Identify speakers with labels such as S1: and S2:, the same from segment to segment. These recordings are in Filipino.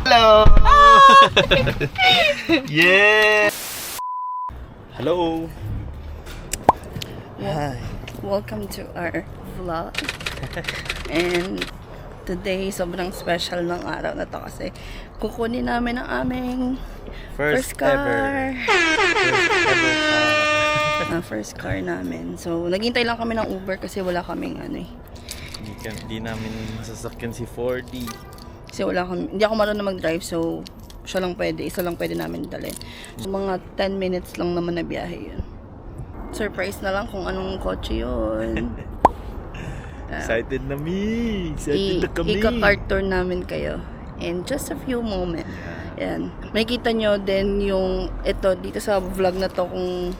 S1: Hello! Yeah! Hello!
S2: Hi. Welcome to our vlog. And today, sobrang special ng araw na to kasi kukunin namin ang aming first car. First car namin. So, naghintay lang kami ng Uber kasi wala kaming
S1: Hindi namin sasakyan si 4D.
S2: Kasi hindi ako marunong mag-drive, so isa lang pwede namin dalhin. So, mga 10 minutes lang naman na biyahe yun. Surprise na lang kung anong kotse yun.
S1: Excited na kami.
S2: Ika-car tour namin kayo in just a few moments. Yan. Makikita nyo din yung ito dito sa vlog na to kung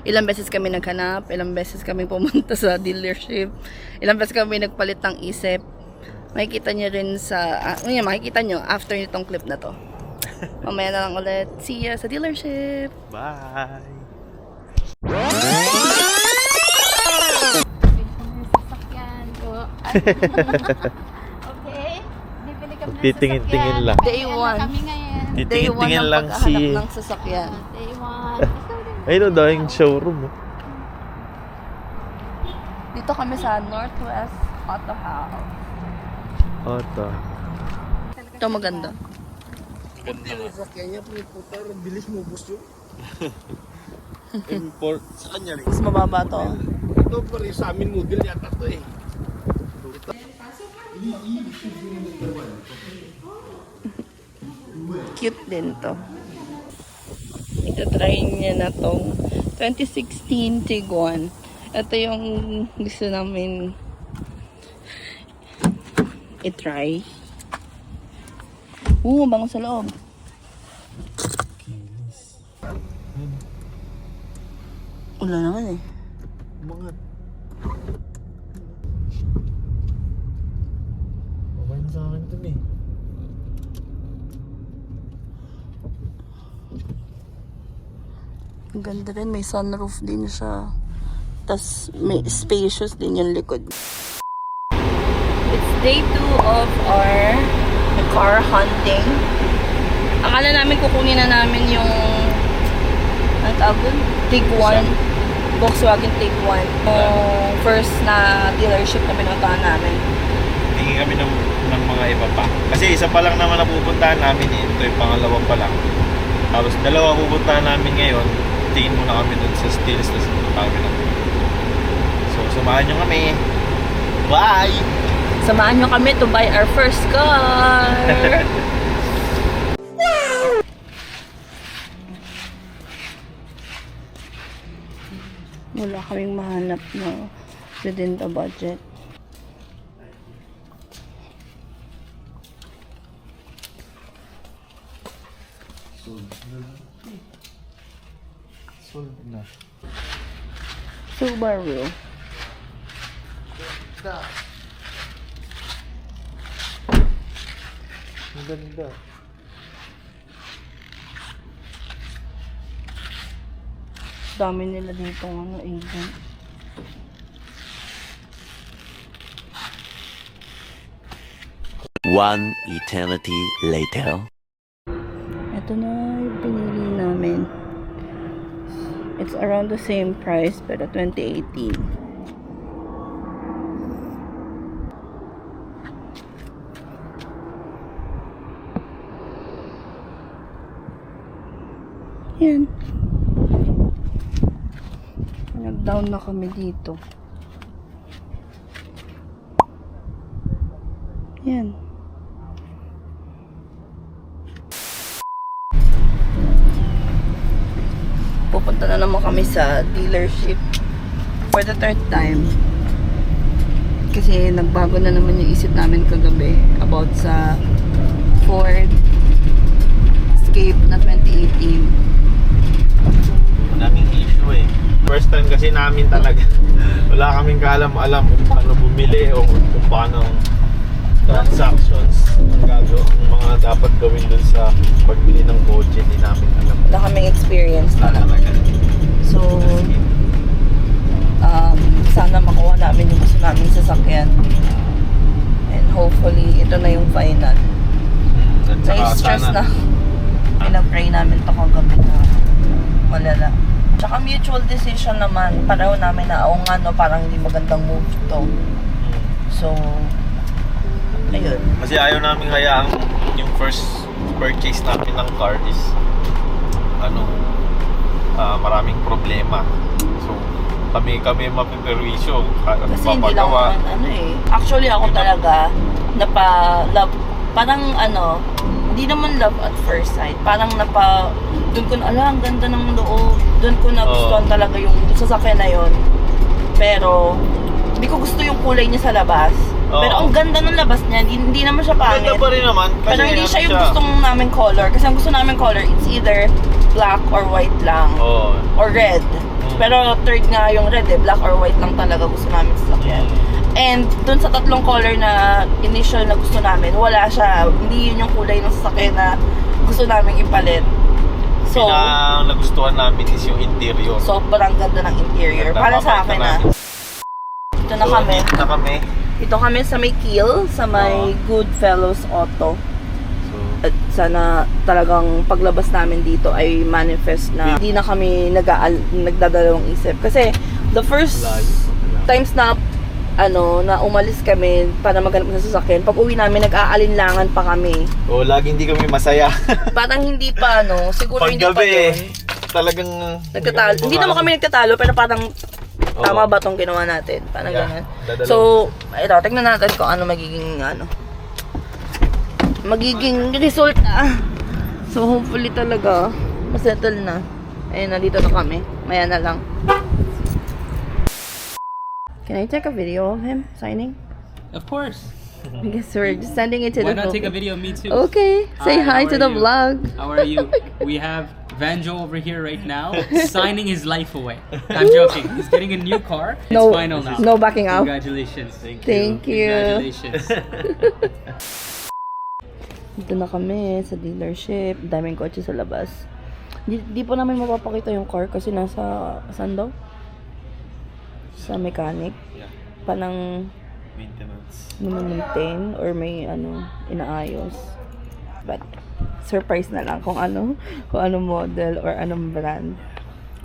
S2: ilang beses kami naghanap, ilang beses kami pumunta sa dealership, ilang beses kami nagpalit ng isip. Makikita nyo rin makikita nyo after nitong clip na to. Mamaya na lang ulit. See ya sa dealership.
S1: Bye!
S3: Okay? Bibili kami ng
S1: Titingin-tingin
S3: sasakyan.
S1: lang.
S2: Day one.
S3: Kami ngayon.
S1: Titingin-tingin lang
S2: ng
S1: si...
S2: paghahanap ng sasakyan.
S3: Day 1.
S1: Ayun o daw yung showroom.
S2: Dito kami sa Northwest Auto House.
S1: Ito.
S2: Ito maganda.
S4: Bilis mo gusto.
S1: Import.
S4: Sa kanya rin.
S2: Mas mababa to.
S4: Ito pa rin sa amin model yata to eh.
S2: Cute din to. Ito-try niya na tong 2016 Tiguan. Ito yung gusto namin i-try. Bango sa loob. Wala naman eh.
S1: Mga... Okay na sa akin ito eh.
S2: Ang ganda rin. May sunroof din siya. Tas may spacious din yung likod. It's day 2 of our car hunting. Akala namin kukunin na namin yung Tiguan. Volkswagen Tiguan. Yung first na dealership na pinuntahan namin.
S1: Tingin kami ng mga iba pa. Kasi isa pa lang naman na pupuntahan namin eh. Ito yung pangalawa pa lang. Tapos dalawa pupuntahan namin ngayon. Tingin muna kami dun sa Steels. Tapos pupunta kami na. So samahan nyo kami. Bye!
S2: Samahan nyo kami to buy our first car! Wala kaming mahanap na within the budget.
S1: Sold na.
S2: Subaru.
S1: Ang ganda.
S2: Dami nila dito agent.
S5: One eternity later.
S2: Ito na yung pinili namin. It's around the same price pero 2018. Yan. Nag-down na kami dito. Yan. Pupunta na naman kami sa dealership for the third time. Kasi nagbago na naman yung isip namin kagabi about sa Ford Escape na 2018.
S1: Daming issue eh. First time kasi namin talaga. Wala kaming kaalam-alam kung paano bumili o kung paano transactions ang mga dapat gawin dun sa pagbili ng kotse. Hindi namin alam.
S2: Wala kaming experience na
S1: talaga.
S2: So, sana makuha namin yung gusto namin sasakyan. And hopefully, ito na yung final. Na-stress na. Pinag-pray namin to kagabi na malala. Tsaka mutual decision naman. Pareho namin na, oo nga no, parang hindi magandang move to. So, ayun.
S1: Kasi ayaw namin hayaang yung first purchase namin ng car is maraming problema. So, kami mapiperwisyo.
S2: Kasi hindi lang actually ako talaga napa-love, parang hindi naman love at first sight. Parang doon ko ang ganda ng loob. Doon ko nagustuhan talaga yung sasakyan na yon. Pero, hindi ko gusto yung kulay niya sa labas. Pero ang ganda ng labas niya, hindi naman siya pangit.
S1: Ganda pa rin naman.
S2: Pero hindi siya yung gustong namin color. Kasi ang gusto namin color, it's either black or white lang. Or red. Pero third nga yung red black or white lang talaga gusto namin sa sasakyan. And dun sa tatlong color na initial na gusto namin, wala siya. Hindi yun yung kulay ng sasakyan na gusto namin ipalit. So,
S1: nagustuhan namin is yung interior.
S2: Sobrang ganda ng interior. Para sa akin Ito na kami.
S1: Dito na kami.
S2: Ito kami sa may Kiel, sa may Goodfellows Auto. At sana talagang paglabas namin dito ay manifest na hindi na kami nagdadalawang isip. Kasi the first times na na umalis kami para maghanap ng sasakyan, pag uwi namin nag-aalinlangan pa kami.
S1: Lagi hindi kami masaya.
S2: Parang hindi pa siguro hindi pa yun.
S1: Talagang
S2: Nagtatalo. Hindi naman kami nagtatalo, pero parang tama ba tong ginawa natin? Parang ganun. So, ito, tingnan natin kung ano magiging resulta. So, hopefully talaga masettle na. Ayun, nandito na kami. Maya na lang. Can I take a video of him signing?
S6: Of course.
S2: I guess we're just sending it to
S6: Why
S2: the
S6: not take a
S2: vlog.
S6: video of me too?
S2: Okay, say hi
S6: how
S2: to
S6: are
S2: the
S6: you?
S2: vlog.
S6: How are you? We have Vanjo over here right now, signing his life away. I'm joking. He's getting a new car. It's final now.
S2: No backing out.
S6: Congratulations.
S2: Thank you.
S6: Congratulations.
S2: Dito na kami sa dealership. Daming kotse sa labas. Di pa namin mapapakita yung car kasi nasa saan daw? Sa mechanic.
S1: Yeah.
S2: Panang maintain or may inaayos. But surprise na lang kung ano model or anong brand.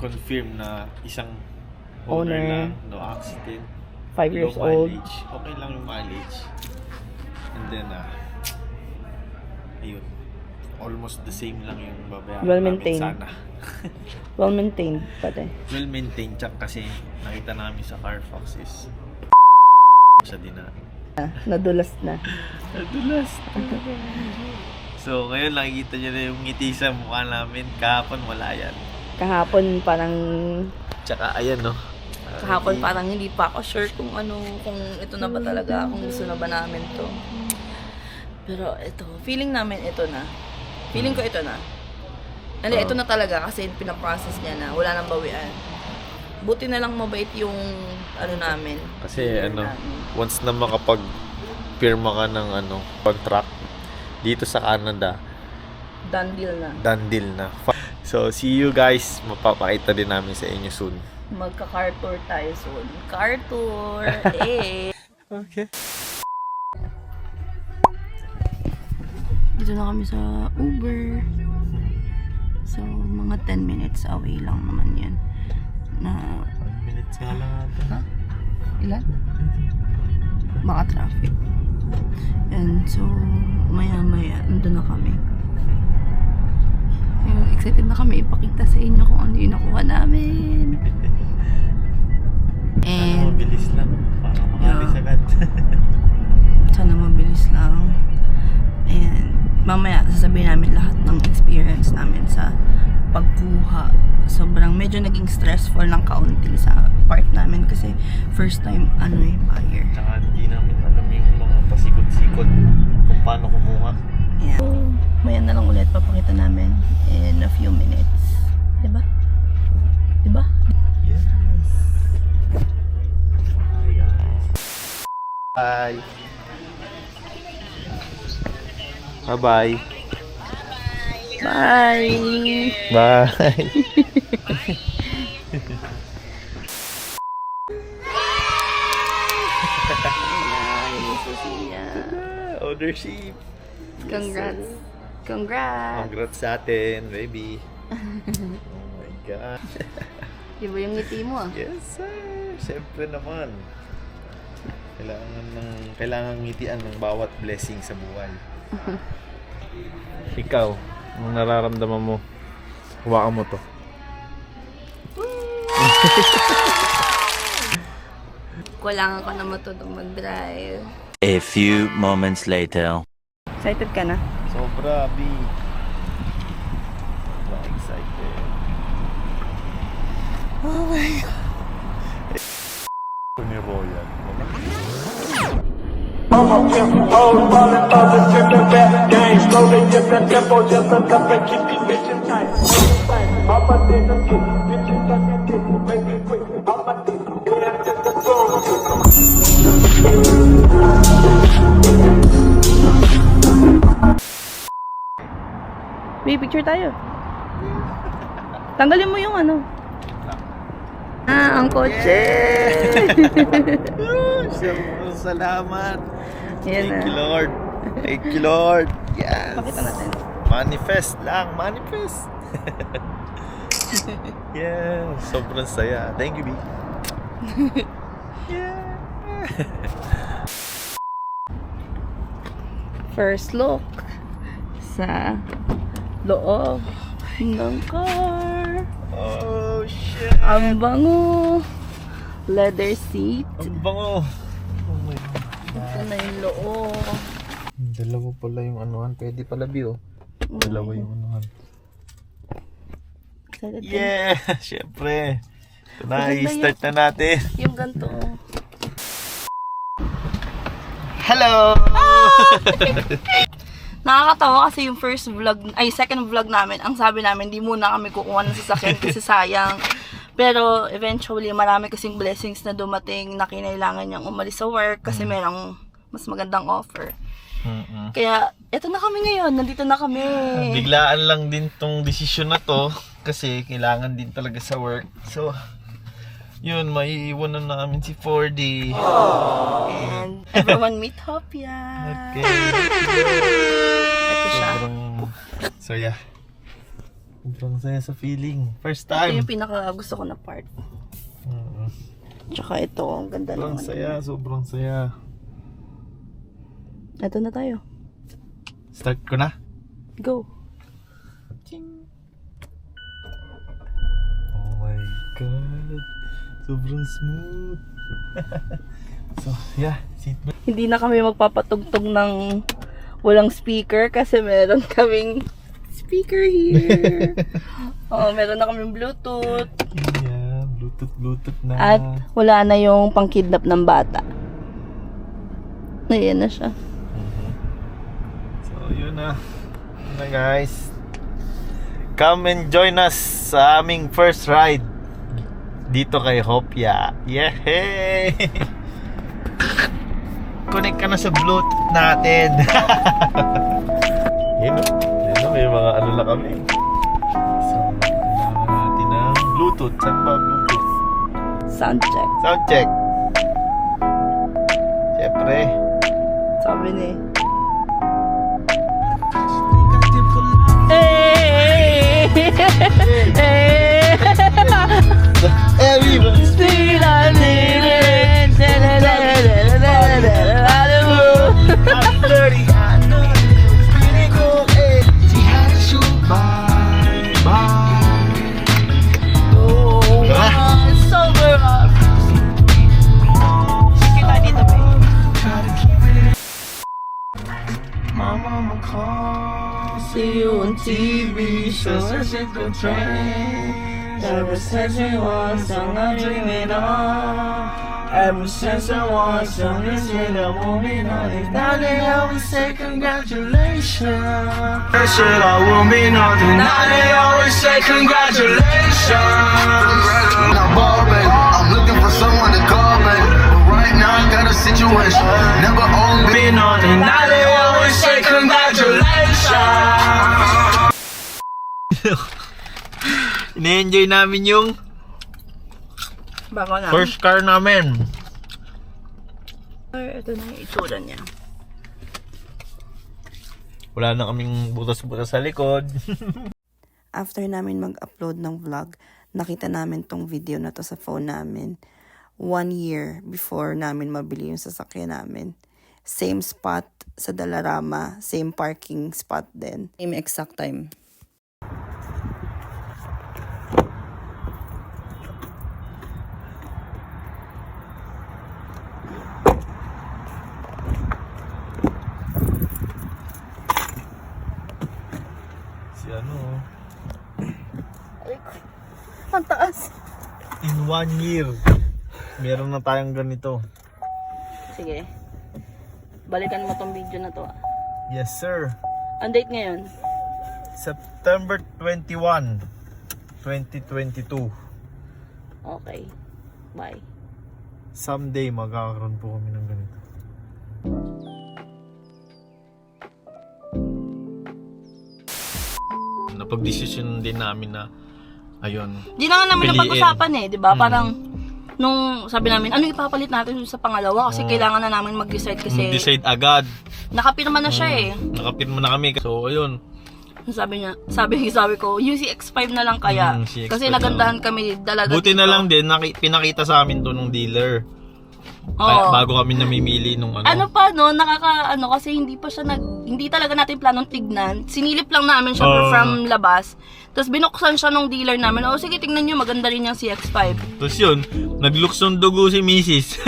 S1: Confirm na isang
S2: Owner.
S1: lang, no accident.
S2: 5 years
S1: low
S2: old.
S1: mileage. Okay lang yung mileage. And then ayun. Almost the same lang yung babayaran
S2: Well
S1: namin
S2: maintained.
S1: sana.
S2: Well maintained pati.
S1: Well maintained check kasi nakita namin sa Carfax is siya din na.
S2: Nadulas na.
S1: Nadulas. So ngayon nakikita niyo na yung ngiti sa mukha namin. Kahapon wala yan.
S2: Kahapon parang parang hindi pa ako sure kung ito na ba talaga, kung gusto na ba namin to. Pero ito, feeling namin ito na. Feeling ko ito na. Hindi, ito na talaga kasi pinaprocess niya na. Wala nang bawian. Buti na lang mabait yung namin.
S1: Kasi once na makapag-pirma ka ng contract dito sa Canada,
S2: Done deal na.
S1: done deal na. So, see you guys. Mapapakita din namin sa inyo soon.
S2: Magka-car tour tayo soon. Car tour!
S1: Okay.
S2: Dito na kami sa Uber. So, mga 10 minutes away lang naman yan.
S1: 1 minutes nga lang ata.
S2: Ilan? Baka traffic. And so, maya-maya, nandun na kami. Excited na kami ipakita sa inyo kung ano yung nakuha namin. And,
S1: mabilis lang. Para makalis agad.
S2: sana mabilis lang. And, mamaya, sasabihin namin lahat ng experience namin sa pagkuha. Sobrang medyo naging stressful ng kaunti sa part namin kasi first time buyer.
S1: Tsaka hindi namin alam yung mga pasikot-sikot kung paano kumuha.
S2: Yeah. So, maya na lang ulit papakita namin in a few minutes. Diba? Diba?
S1: Yes. Hi guys. Bye. Bye-bye.
S2: Bye!
S1: Bye.
S2: Nice to see ya.
S1: Ownership.
S2: Congrats. Congrats!
S1: Congrats sa atin, baby. Oh my God.
S2: Iba yung ngiti mo ah.
S1: Yes, sir. Siyempre naman. Kailangan ngitian ng bawat blessing sa buhay. Ikaw, anong nararamdaman mo? Hawakan mo to.
S2: Kailangan ko na matutong mag-drive.
S5: A few moments later.
S2: Excited ka na?
S1: Sobra, B. Sobrang excited.
S2: Oh my God.
S1: Ito ni Royal.
S2: May picture tayo. Tanggalin mo yung ano. Ang kotse!
S1: Salamat.
S2: Yan
S1: Thank you,
S2: na.
S1: Lord. Thank you, Lord. Yes.
S2: Pakita natin.
S1: Manifest lang. Manifest. Yeah. Sobrang saya. Thank you, B. Yeah.
S2: First look sa loob ng car.
S1: Oh, shit.
S2: Ang bango. Leather seat.
S1: Ang bango. Oh my God.
S2: Ito na yung loob.
S1: Dalawa pala yung anuhan. Pwede pala, B, oh. Dalawa yung anuhan.
S2: Excited ka na?
S1: Yeah. Siyempre. Ito na.
S2: Maganda
S1: I-start na natin.
S2: Yung ganito.
S1: Hello!
S2: Nakakatawa kasi yung first vlog, ay second vlog namin, ang sabi namin, di muna kami kukuha ng sasakyan kasi sayang. Pero eventually, marami kasing blessings na dumating na kinailangan niyang umalis sa work kasi merong mas magandang offer. Kaya, eto na kami ngayon, nandito na kami.
S1: Biglaan lang din tong desisyon na to kasi kailangan din talaga sa work. So, yun, maiiwan na namin si 4D.
S2: And everyone meet Hopia.
S1: Okay.
S2: Ito siya.
S1: Sobrang saya sa feeling. First
S2: Ito
S1: time.
S2: yung pinaka gusto ko na part. Tsaka ito, ang ganda
S1: Sobrang
S2: naman.
S1: saya, sobrang saya.
S2: Ito na tayo.
S1: Start ko na.
S2: Go.
S1: Oh my God. Sobrang smooth. So, yeah. Seat belt.
S2: Hindi na kami magpapatugtog ng walang speaker kasi meron kaming speaker here. Oh, meron na kaming Bluetooth.
S1: Yeah, Bluetooth na.
S2: At wala na yung pang-kidnap ng bata. Ayan na siya.
S1: So, yun na. Yun na, guys. Come and join us sa aming first ride dito kay Hopia. Yay! Connect ka na sa Bluetooth natin. Yun o. Yun o, may mga ano na kami. So, kailangan natin ng Bluetooth. Saan ba Bluetooth?
S2: Sound check.
S1: Sound check. Siyempre.
S2: Sabi ni.
S1: Everybody. I'm dirty, I know it's pretty cool. Hey, see how to shoot bye. Oh,
S2: It's sober up. Kita dito ba?
S1: my mama calls.
S2: See you on TV, so let's hit the train. Ever since we was young, I'm dreaming on. Ever since I was young, it's been a moving on. If now they always say congratulations.
S4: That shit I will mean nothing. Now they always say congratulations.
S7: I'm ballin', I'm looking for someone to call, baby. But right now I got a situation. Never owned me.
S4: Be nothing. Now they always say congratulations.
S1: Ine-enjoy namin yung
S2: Bago na.
S1: first car namin.
S2: Ito na yung itsura niya.
S1: Wala na kaming butas-butas sa likod.
S2: After namin mag-upload ng vlog, nakita namin tong video na to sa phone namin. 1 year before namin mabili yung sasakyan namin. Same spot sa Dalarama, same parking spot din. Same exact time.
S1: Si ano,
S2: Ang taas.
S1: in 1 year, meron na tayong ganito.
S2: Sige. Balikan mo tong video na to.
S1: Yes sir.
S2: Ang date ngayon?
S1: September 21, 2022.
S2: Okay. Bye.
S1: Someday magkakaroon po kami ng ganito. Napag-desisyon din namin na ayun.
S2: Di na nga namin
S1: Piliin.
S2: napag-usapan eh, di ba? Parang nung sabi namin, ano ipapalit natin sa pangalawa kasi kailangan na namin mag-decide kasi
S1: Decide agad.
S2: nakapirma na siya eh.
S1: Nakapirma na kami. So ayun.
S2: Sabi ko, yung CX-5 na lang kaya.
S1: CX-5
S2: Kasi
S1: na
S2: nagandahan kami dalaga
S1: Buti
S2: dito.
S1: na lang din pinakita sa amin to nung dealer.
S2: Oo.
S1: Bago kami namimili nung ano.
S2: Ano pa no, kasi hindi pa siya hindi talaga natin planong tignan. Sinilip lang namin siya from labas. Tapos binuksan siya nung dealer namin. O sige, tingnan nyo, maganda rin yung CX-5.
S1: Tapos yun, nagluksong dugo si Mrs.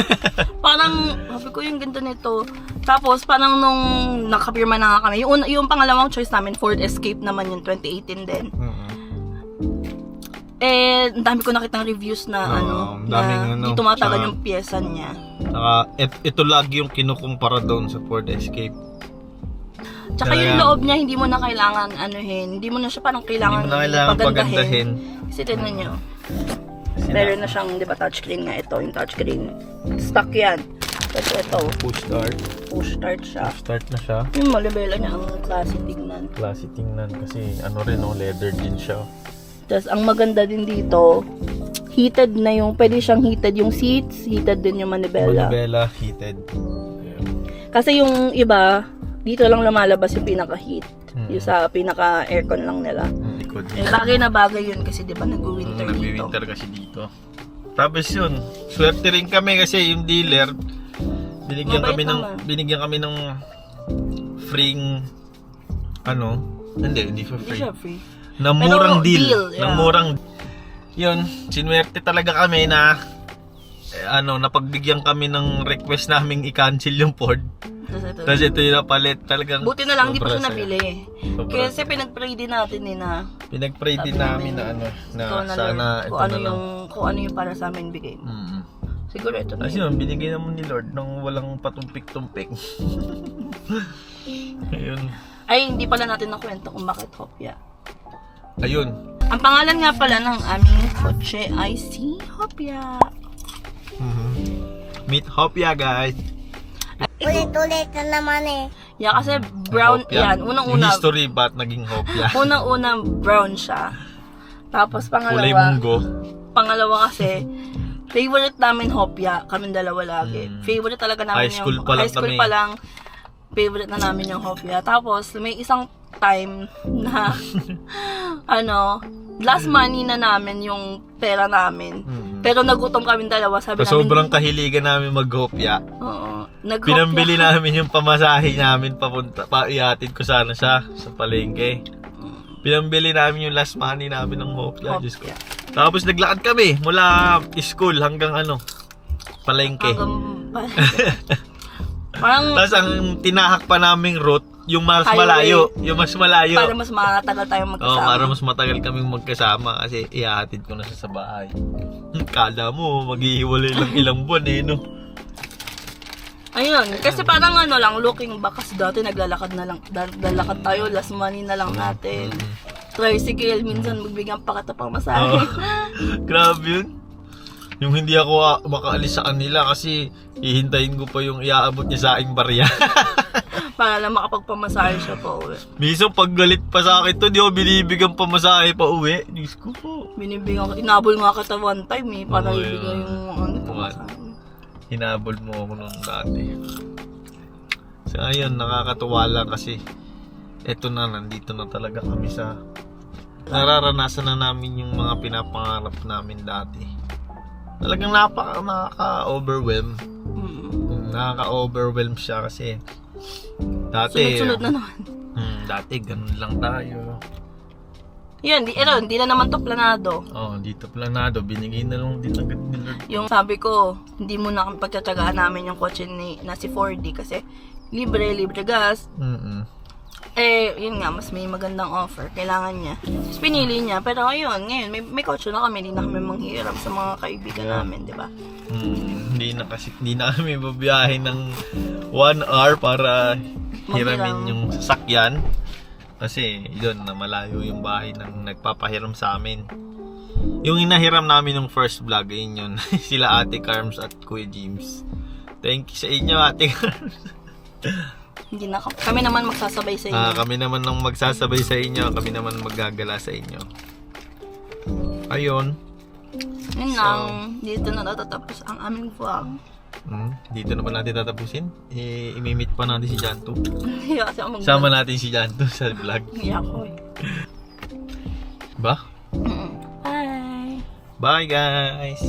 S2: Parang, sabi ko yung ganda nito. Tapos parang nung nakapirma na nga kami, yung pangalawang choice namin, Ford Escape naman yung 2018 din. Eh, ang dami ko nakitang reviews na
S1: daming
S2: di tumatagal
S1: tsaka-
S2: yung pyesa niya.
S1: Saka, ito lagi yung kinukumpara doon sa Ford Escape.
S2: Tsaka
S1: Kaya-
S2: yung loob niya, hindi mo na kailangan hindi mo na siya parang kailangan,
S1: Hindi mo na kailangan pagandahin.
S2: Kasi tignan nyo, meron na siyang, di ba, touchscreen nga ito, yung touchscreen. Stock yan. Ito,
S1: Push start.
S2: push start siya.
S1: Start na siya.
S2: Yung malibela niya, ang klase tignan.
S1: Classy tingnan kasi ano rin, leather din siya.
S2: Tapos, ang maganda din dito, heated na yung, pwede siyang heated yung seats, heated din yung manibela.
S1: Manibela, heated. Ayan.
S2: Kasi yung iba, dito lang lumalabas yung pinaka-heat. Yung sa pinaka-aircon lang nila.
S1: Likod.
S2: Bagay na bagay yun kasi di ba nag-winter dito.
S1: Nag-winter kasi dito. Tapos yun, swerte rin kami kasi yung dealer, binigyan
S2: Mabait
S1: binigyan kami ng free hindi for
S2: Hindi
S1: free.
S2: siya free.
S1: Na murang
S2: Pero
S1: deal.
S2: deal, yeah.
S1: Na murang. Yun, sinwerte talaga kami na napagbigyan kami ng request naming i-cancel yung Ford. Tapos ito yung napalit talagang.
S2: Buti na lang hindi pa siya
S1: sobra saya.
S2: nabili.
S1: Sobra
S2: Kasi pinag-pray din natin na
S1: pinag-pray din namin na
S2: ikaw na
S1: sana
S2: Lord,
S1: ito na lang.
S2: kung ano yung para sa amin bigay mo. Siguro ito na
S1: Kasi
S2: yun.
S1: yun, binigay naman ni Lord nang walang patumpik-tumpik. Ayun.
S2: Ay, hindi pala natin nakwento kung bakit Hopya.
S1: Ayun.
S2: Ang pangalan nga pala ng aming kotse ay si Hopya.
S1: Meet Hopya, guys.
S3: Ulit-ulit na naman eh.
S2: Yeah, kasi brown
S1: Hopya.
S2: yan. Unang-una,
S1: Yung history ba't naging Hopya?
S2: unang-una brown siya. Tapos
S1: Kulay
S2: pangalawa,
S1: munggo.
S2: kasi favorite namin Hopya, kaming dalawa lagi. Favorite talaga namin
S1: High school pa lang
S2: high school
S1: kami.
S2: pa lang. Favorite na namin yung Hopya. Tapos may isang time na last money na namin yung pera namin. Pero nagutom kaming dalawa, sabi
S1: So,
S2: namin.
S1: sobrang kahiligan namin mag-Hopya.
S2: Oo.
S1: Pinambili namin yung pamasahe namin ihatid ko sana siya sa palengke. Pinambili namin yung last money namin ng Hopya. Diyos ko. Tapos naglakad kami mula school hanggang palengke.
S2: Parang
S1: Tapos ang tinahak pa naming route, yung mas
S2: Highway.
S1: malayo. Yung mas malayo.
S2: para mas matagal tayong magkasama.
S1: Para mas matagal kaming magkasama kasi ihahatid ko na siya sa bahay. Kala mo, maghihiwalay lang ilang buwan no?
S2: Ayun, kasi parang lang, looking back, kasi dati naglalakad lalakad tayo, last money na lang natin. Tricycle, minsan magbigyan pa kita pang masahe.
S1: Grabe yun. Yung hindi ako makaalis sa kanila kasi hihintayin ko pa yung iaabot niya sa aking barya.
S2: Para lang makapagpamasahe siya pa uwi.
S1: Minsan pag galit pa sa akin to, di ako binibigyan pamasahe pa uwi. Diyos ko po.
S2: Inabol nga kita one time para
S1: Oo,
S2: ibigay
S1: yun.
S2: yung pamasahe.
S1: Hinabol mo ako nung dati. So ayun, nakakatuwa lang kasi eto na, nandito na talaga kami sa nararanasan na namin yung mga pinapangarap namin dati. Talagang nakaka-overwhelm. Nakaka-overwhelm siya kasi dati
S2: Sunod-sunod na naman.
S1: dati ganun lang tayo.
S2: Yan, hindi na naman to planado.
S1: Dito planado, binigay na lang din agad nila.
S2: Yung sabi ko, hindi muna kami pagtsatsagaan namin yung kotse na si 4D kasi libre gas. Yun nga, mas may magandang offer. Kailangan niya. Tapos pinili niya. Pero ngayon may kotse na kami. Hindi na kami manghiram sa mga kaibigan namin, di ba?
S1: Hindi na kami babiyahin ng 1 hour para hiramin yung sasakyan. Kasi yun, na malayo yung bahay ng nagpapahiram sa amin. Yung inahiram namin ng first vlog, yun. Sila Ate Carms at Kuya James. Thank you sa inyo, Ate Carms.
S2: Hindi na kami naman magsasabay sa inyo.
S1: Kami naman nang magsasabay sa inyo. Kami naman maggagala sa inyo. Ayun.
S2: Yun lang. Dito na natatapos ang aming vlog.
S1: Dito na ba natin tatapusin? I-meet pa natin si Janto.
S2: Hindi kasi ako mag-vlog.
S1: Sama natin si Janto sa vlog.
S2: Hindi ako eh.
S1: Ba?
S2: Bye!
S1: Bye guys!